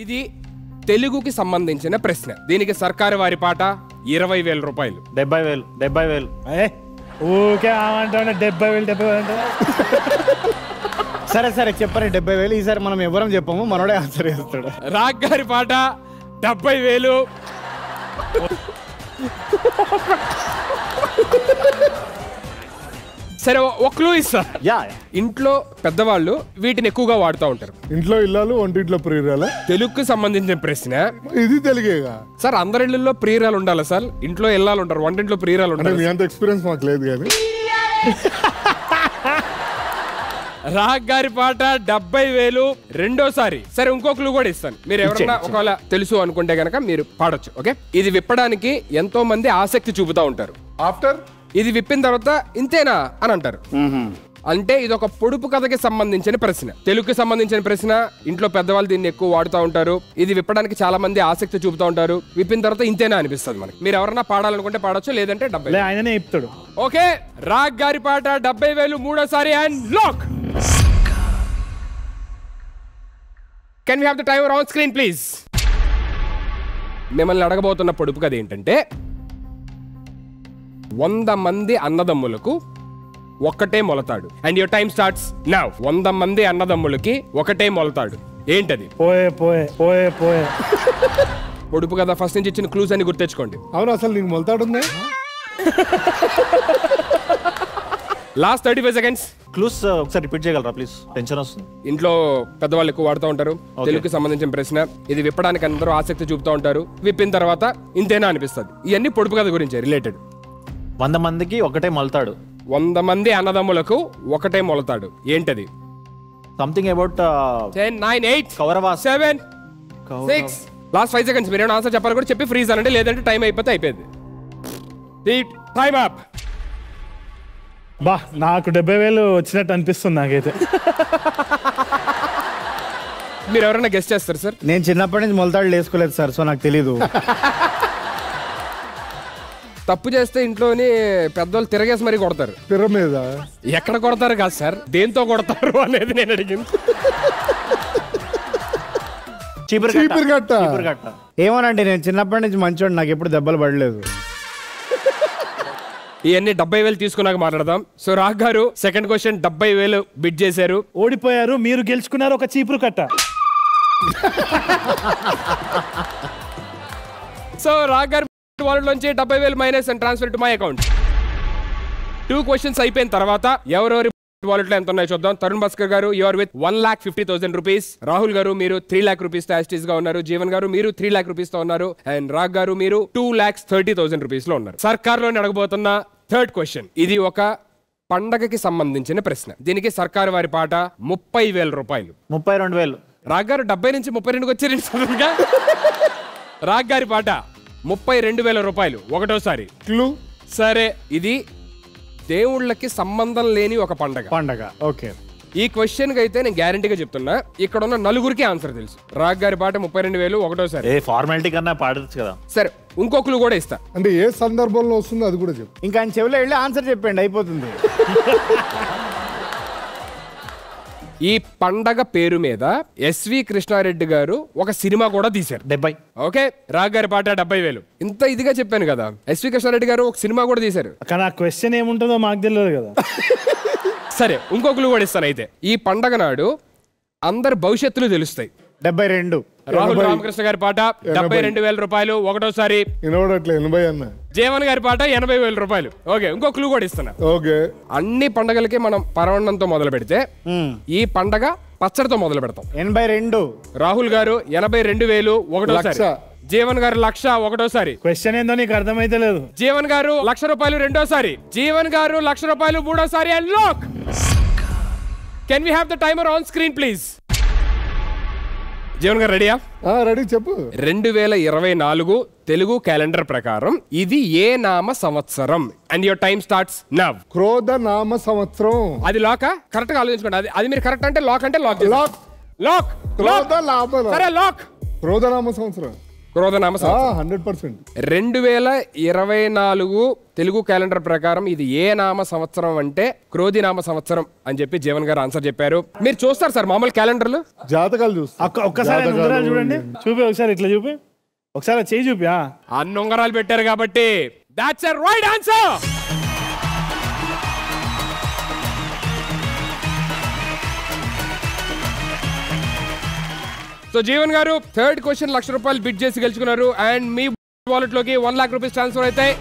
ఇది తెలుగుకి సంబంధించిన ప్రశ్న. దీనికి సర్కారు వారి పాట 20,000 రూపాయలు. 70,000 ఊకే ఆమంటే 70,000 అంటే సరే సరే చెప్పండి 70,000. ఈసారి మనం ఎవరం చెప్పము, మనోడే ఆన్సర్ చేస్తాడు. రాగ్ గారి పాట 70,000. సరే ఒక క్లూ ఇస్తా. ఇంట్లో పెద్దవాళ్ళు వీటిని ఎక్కువగా వాడుతూ ఉంటారు. ఇంట్లో ఇల్లాలు వంటింట్లో ప్రియురాల. తెలుగుకి సంబంధించిన ప్రశ్న. ఇది తెలుగేగా సార్? అందరి ఇళ్ళల్లో ప్రియురాలు ఉండాలి సార్. ఇంట్లో ఇల్లాలు ఉంటారు, వంటింట్లో ప్రియురాలు ఉంటారు. మీ అంత ఎక్స్పీరియన్స్ మాకు లేదు కానీ. రాగ్ గారి పాట 70,000 రెండోసారి. సరే ఇంకో క్లూ కూడా ఇస్తాను. మీరు ఎవరన్నా ఒకవేళ తెలుసు అనుకుంటే గనక మీరు పాడొచ్చు. ఓకే, ఇది విప్పడానికి ఎంతో మంది ఆసక్తి చూపుతా ఉంటారు. ఆఫ్టర్ ఇది విప్పిన తర్వాత ఇంతేనా అని అంటారు. అంటే ఇది ఒక పొడుపు కథకి సంబంధించిన ప్రశ్న, తెలుగుకి సంబంధించిన ప్రశ్న. ఇంట్లో పెద్దవాళ్ళు దీన్ని ఎక్కువ వాడుతూ ఉంటారు. ఇది విప్పడానికి చాలా మంది ఆసక్తి చూపుతూ ఉంటారు. విప్పిన తర్వాత ఇంతేనా అనిపిస్తుంది మనకి. మీరు ఎవరన్నా పాడాలనుకుంటే పాడొచ్చు, లేదంటే 70,000 ఆయననే చెప్తాడు. ఓకే, రాగ్ గారి పాట 70,000 మూడోసారి. And lock. Can we have the timer on screen please? మిమ్మల్ని అడగబోతున్న పొడుపు కథ ఏంటంటే, 100 మంది అన్నదమ్ములకు ఒకటే మొలతాడు. And your time starts now. 100 మంది అన్నదమ్ములకి ఒకటే మొలతాడు. ఏంటది? పోయే పోయే పోయే పోయే పొడుపు కథ ఫస్ట్ నుంచి ఇచ్చిన క్లూస్ అని గుర్తెచ్చుకోండి. అవును, అసలు నీకు మొలతాడుందా? Last 35 seconds. క్లూస్ ఒకసారి రిపీట్ చేయగలరా ప్లీజ్? టెన్షన్ వస్తుంది. ఇంట్లో పెద్దవాళ్ళు ఎక్కువ వాడుతూ ఉంటారు. తెలుగుకి సంబంధించిన ప్రశ్న. ఇది విప్పడానికి అందరూ ఆసక్తి చూపుతూ ఉంటారు. విప్పిన తర్వాత ఇంతేనా అనిపిస్తుంది. ఇవన్నీ పొడుపు కథ గురించి రిలేటెడ్. 100 మందికి ఒకటే మొలతాడు. 100 మంది అన్నదమ్ములకు ఒకటే మొలతాడు. ఏంటది? Something about 10 9 8 Kauravas 7 6. Last 5 seconds. మీరు ఆన్సర్ చెప్పాలి కూడా చెప్పి ఫ్రీజ్ అనండి, లేదంటే టైం అయిపోతే అయిపోయింది. Time up. బా, నాకు 70,000 వచ్చినట్టు అనిపిస్తుంది నాకైతే. మీరు ఎవరైనా గెస్ట్ చేస్తారు సార్? నేను చిన్నప్పటి నుంచి మొలతాడు వేసుకోలేదు సార్, సో నాకు తెలీదు. తప్పు చేస్తే ఇంట్లోని పెద్దోళ్ళు తిరగేసి మరీ కొడతారు. పిర్ర మీద ఎక్కడ కొడతారు కాదు సార్, దేంతో కొడతారు అనేది నేను అడిగింది. చీపురు కట్ట. ఏమోనండి, నేను చిన్నప్పటి నుంచి మంచోడు, నాకు ఎప్పుడు దెబ్బలు పడలేదు. ఇవన్నీ 70,000 తీసుకున్నాక మాట్లాడదాం. సో రాగ్ గారు సెకండ్ క్వశ్చన్ 70,000 బిడ్ చేశారు. ఓడిపోయారు, మీరు గెలుచుకున్నారు ఒక చీపురు కట్ట. సో రాగ్ గారు వాలెట్ నుంచి 70,000 minus and transfer to my account. 2 questions అయిపోయిన తర్వాత ఎవరెవరి వాలెట్ లో ఎంత ఉన్నాయో చూద్దాం. తరుణ్ భాస్కర్ గారు యూఆర్ విత్ 1,50,000 రూపీస్. రాహుల్ గారు మీరు 3 lakh రూపీస్ తో యాస్టీస్ గా ఉన్నారు. జీవన్ గారు మీరు 3 lakh రూపీస్ తో ఉన్నారు. అండ్ రాగ్ గారు మీరు 2,30,000 రూపీస్ లో ఉన్నారు. సర్కార్ లో అడగబోతున్న థర్డ్ క్వశ్చన్. ఇది ఒక పండగకి సంబంధించిన ప్రశ్న. దీనికి సర్కారు వారి పాట 30,000 రూపాయలు. 32,000. రాగ్ గారు 70 నుంచి 32కి వచ్చారు. రాగ్ గారి పాట 32,000 రూపాయలు ఒకటోసారి. క్లూ. సరే, ఇది దేవుళ్ళకి సంబంధం లేని ఒక పండగ. ఓకే, ఈ క్వశ్చన్ కి అయితే నేను గ్యారంటీగా చెప్తున్నా, ఇక్కడ ఉన్న నలుగురికి ఆన్సర్ తెలుసు. రాగ్ గారి పాట 32,000 ఒకటోసారి. ఏ ఫార్మాలిటీ కన్నా పాడచ్చు కదా. సరే ఇంకో క్లూ కూడా ఇస్తా. అంటే ఏ సందర్భంలో వస్తుందో అది కూడా చెప్పు. ఇంకా ఆయన చెవిలో వెళ్ళి ఆన్సర్ చెప్పండి, అయిపోతుంది. ఈ పండగ పేరు మీద ఎస్వి కృష్ణారెడ్డి గారు ఒక సినిమా కూడా తీశారు. 70. ఓకే, రాగ్ గారి పాట 70,000. ఇంత ఇదిగా చెప్పాను కదా. ఎస్వి కృష్ణారెడ్డి గారు ఒక సినిమా కూడా తీశారు. కానీ ఆ క్వశ్చన్ ఏముంటుందో మాకు తెలియదు కదా. సరే ఇంకో క్లూ కూడా ఇస్తాను. అయితే ఈ పండగ నాడు అందరు భవిష్యత్తులు తెలుస్తాయి. 72. రాహుల్ రామకృష్ణ గారి పాట 72,000 రూపాయలు ఒకటోసారి. 80 అన్న. జీవన్ గారి పాట 80,000 రూపాయలు. ఓకే, ఇంకో క్లూ కూడా ఇస్తున్నా. ఓకే, అన్ని పండగలకి మనం పరవన్నంతో మొదలు పెడితే ఈ పండగ పచ్చడితో మొదలు పెడతాం. 82. రాహుల్ గారు 82,000 ఒకటోసారి. 1,00,000. జీవన్ గారు 1,00,000 ఒకటోసారి. క్వశ్చన్ ఏందో నీకు అర్థమైతే లేదు. జీవన్ గారు 1,00,000 రూపాయలు రెండోసారి. జీవన్ గారు 1,00,000 రూపాయలు మూడోసారి. And lock. Can we have the timer on screen please? Jeevan గారు రెడీయా? రెడీ, చెప్పు. 2024 తెలుగు క్యాలెండర్ ప్రకారం ఇది ఏ నామ సంవత్సరం? And your time starts now. క్రోధ నామ సంవత్సరం. అది లాకా? కరెక్ట్ గా ఆలోచించుకోండి. అది మీరు కరెక్ట్ అంటే లాక్. లాక్. లాక్. క్రోధ నామ. సరే లాక్. క్రోధ నామ సంవత్సరం. క్రోధనామ సంవత్సరం. 100%. 2024 తెలుగు క్యాలెండర్ ప్రకారం ఇది ఏ నామ సంవత్సరం అంటే క్రోధినామ సంవత్సరం అని చెప్పి జీవన్ గారు ఆన్సర్ చెప్పారు. మీరు చూస్తారు సార్ మామూలు క్యాలెండర్లు? జాతకాలు చూస్తా. ఒక్కసారి ఉంగరాలు చూడండి, చూపి ఒకసారి ఇట్లా చూపి, ఒకసారి చేయి చూపి. అన్ని ఉంగరాలు పెట్టారు కాబట్టి that's a right answer. So Jeevan గారు థర్డ్ క్వశ్చన్ ₹1,00,000 బిడ్ చేసి గెలుచుకున్నారు అండ్ మీ వాలెట్ లోకి ₹1,00,000 ట్రాన్స్ఫర్ అవుతాయి.